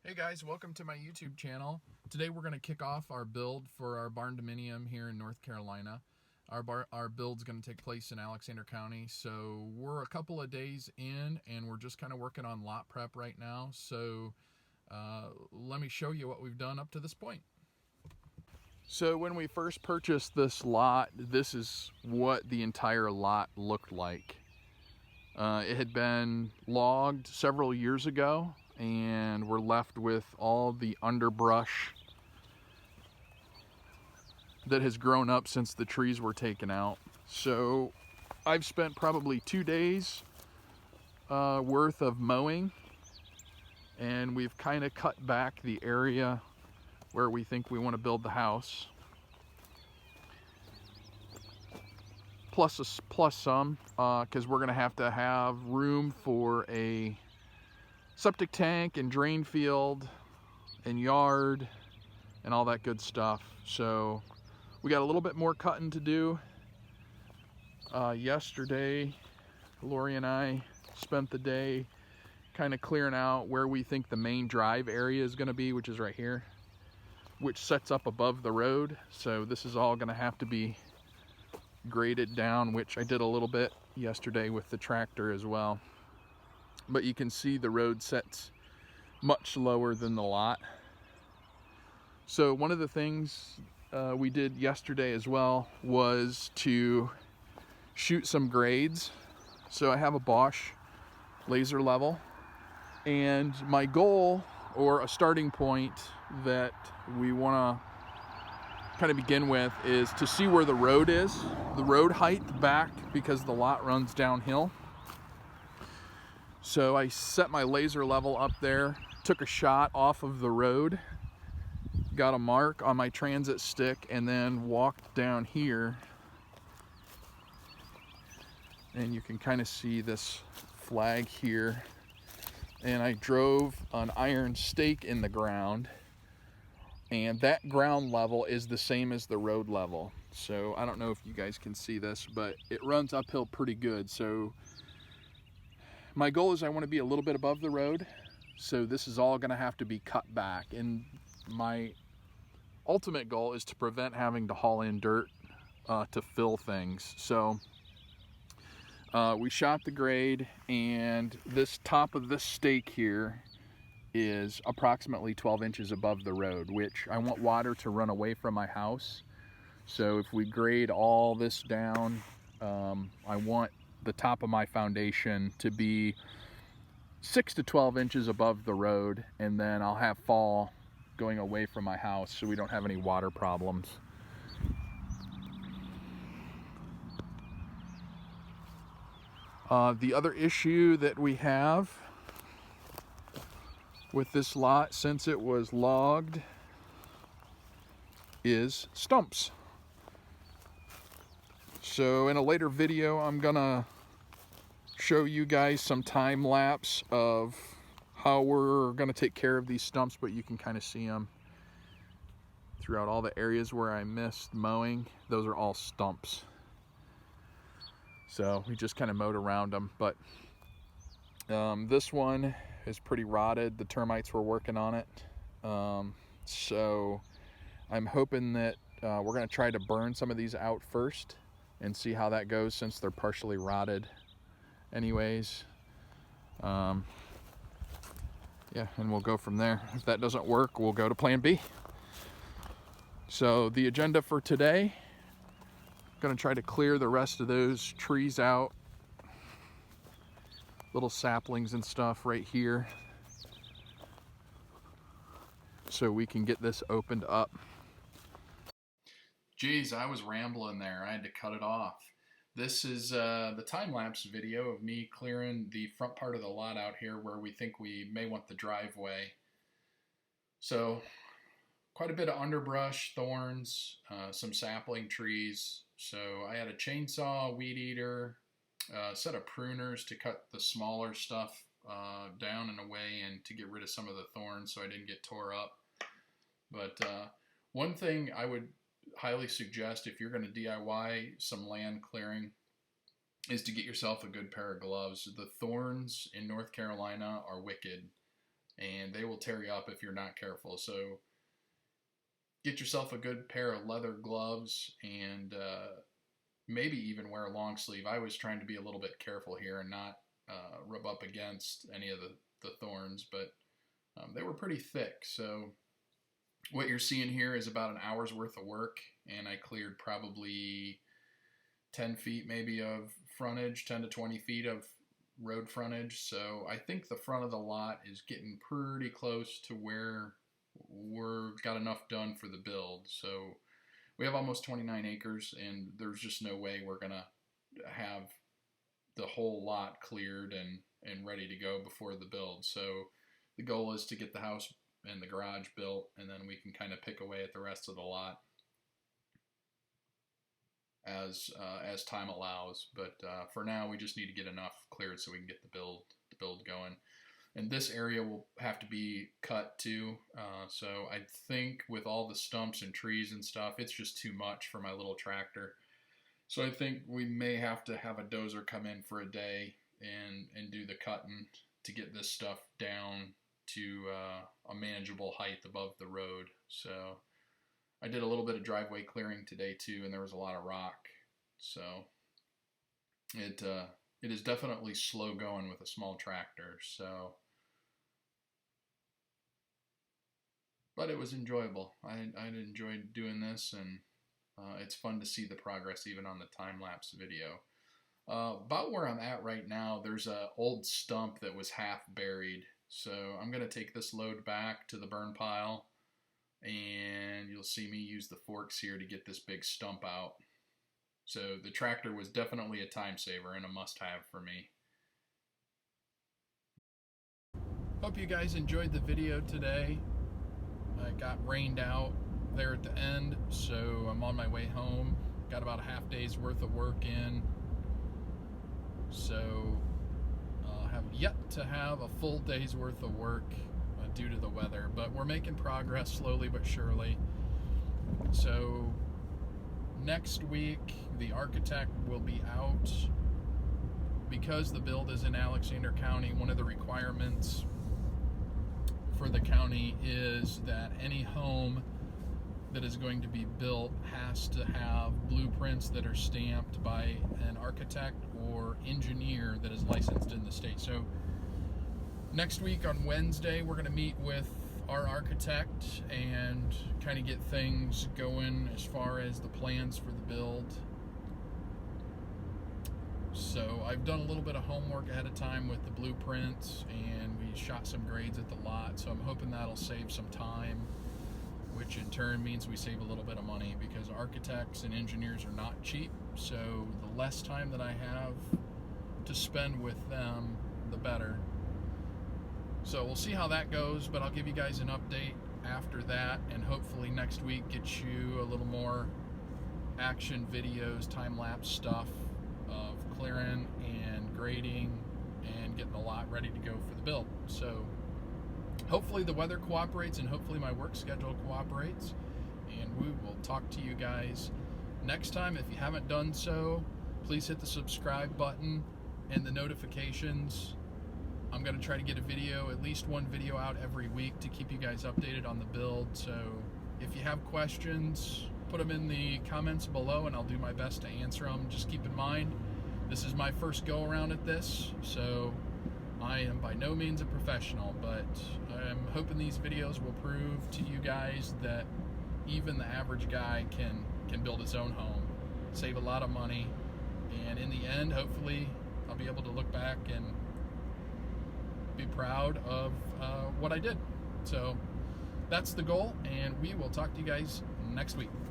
Hey guys, welcome to my YouTube channel. Today we're going to kick off our build for our Barndominium here in North Carolina. Our build's going to take place in Alexander County, so we're a couple of days in and we're just kind of working on lot prep right now. So let me show you what we've done up to this point. So when we first purchased this lot, this is what the entire lot looked like. It had been logged several years ago, and we're left with all the underbrush that has grown up since the trees were taken out. So I've spent probably 2 days worth of mowing, and we've kind of cut back the area where we think we want to build the house. Plus some, because we're going to have room for a septic tank and drain field and yard and all that good stuff. So we got a little bit more cutting to do. Yesterday, Lori and I spent the day kind of clearing out where we think the main drive area is going to be, which is right here, which sets up above the road. So this is all going to have to be graded down, which I did a little bit yesterday with the tractor as well. But you can see the road sets much lower than the lot. So one of the things we did yesterday as well was to shoot some grades. So I have a Bosch laser level, and my goal, or a starting point that we want to kind of begin with, is to see where the road is, the road height back, because the lot runs downhill. So I set my laser level up there, took a shot off of the road, got a mark on my transit stick, and then walked down here. And you can kind of see this flag here. And I drove an iron stake in the ground, and that ground level is the same as the road level. So I don't know if you guys can see this, but it runs uphill pretty good. So my goal is I want to be a little bit above the road. So this is all going to have to be cut back. And my ultimate goal is to prevent having to haul in dirt to fill things. So we shot the grade, and this top of this stake here is approximately 12 inches above the road, which I want water to run away from my house. So if we grade all this down, I want the top of my foundation to be 6 to 12 inches above the road, and then I'll have fall going away from my house so we don't have any water problems. The other issue that we have with this lot, since it was logged, is stumps. So in a later video, I'm gonna show you guys some time lapse of how we're gonna take care of these stumps, but you can kind of see them throughout all the areas where I missed mowing. Those are all stumps. So we just kind of mowed around them, but this one is pretty rotted. The termites were working on it. So I'm hoping that we're going to try to burn some of these out first and see how that goes, since they're partially rotted anyways. Yeah, and we'll go from there. If that doesn't work, we'll go to plan B. So the agenda for today, I'm going to try to clear the rest of those trees out, little saplings and stuff right here, so we can get this opened up. Geez, I was rambling there. I had to cut it off. This is the time-lapse video of me clearing the front part of the lot out here where we think we may want the driveway. So quite a bit of underbrush, thorns, some sapling trees. So I had a chainsaw, weed eater, a set of pruners to cut the smaller stuff down and away, and to get rid of some of the thorns so I didn't get tore up. But one thing I would highly suggest if you're going to DIY some land clearing is to get yourself a good pair of gloves. The thorns in North Carolina are wicked. and they will tear you up if you're not careful. So get yourself a good pair of leather gloves, and maybe even wear a long sleeve. I was trying to be a little bit careful here and not rub up against any of the thorns, but they were pretty thick. So what you're seeing here is about an hour's worth of work, and I cleared probably 10 feet maybe of frontage, 10 to 20 feet of road frontage. So I think the front of the lot is getting pretty close to where we're got enough done for the build. So we have almost 29 acres, and there's just no way we're gonna have the whole lot cleared and ready to go before the build. So the goal is to get the house and the garage built, and then we can kind of pick away at the rest of the lot as time allows. But for now, we just need to get enough cleared so we can get the build going. And this area will have to be cut too. So I think with all the stumps and trees and stuff, it's just too much for my little tractor. So I think we may have to have a dozer come in for a day and do the cutting to get this stuff down to a manageable height above the road. So I did a little bit of driveway clearing today too, and there was a lot of rock. So it is definitely slow going with a small tractor. So, but it was enjoyable. I enjoyed doing this, and it's fun to see the progress even on the time-lapse video. About where I'm at right now, there's an old stump that was half buried. So I'm going to take this load back to the burn pile, and you'll see me use the forks here to get this big stump out. So the tractor was definitely a time saver and a must-have for me. Hope you guys enjoyed the video today. I got rained out there at the end, so I'm on my way home. Got about a half day's worth of work in. So have yet to have a full day's worth of work due to the weather, but we're making progress slowly but surely. So next week the architect will be out. Because the build is in Alexander County, one of the requirements for the county is that any home that is going to be built has to have blueprints that are stamped by an architect or engineer that is licensed in the state. So next week on Wednesday, we're going to meet with our architect and kind of get things going as far as the plans for the build. So I've done a little bit of homework ahead of time with the blueprints, and we shot some grades at the lot, so I'm hoping that'll save some time, which in turn means we save a little bit of money, because architects and engineers are not cheap. So the less time that I have to spend with them, the better. So we'll see how that goes, but I'll give you guys an update after that, and hopefully next week get you a little more action videos, time-lapse stuff of clearing and grading and getting the lot ready to go for the build. So hopefully the weather cooperates, and hopefully my work schedule cooperates, and we will talk to you guys next time. If you haven't done so, please hit the subscribe button and the notifications. I'm going to try to get a video, at least one video out every week to keep you guys updated on the build. So if you have questions, put them in the comments below and I'll do my best to answer them. Just keep in mind, this is my first go around at this, so I am by no means a professional, but I'm hoping these videos will prove to you guys that even the average guy can build his own home, save a lot of money, and in the end, hopefully, I'll be able to look back and be proud of what I did. So that's the goal, and we will talk to you guys next week.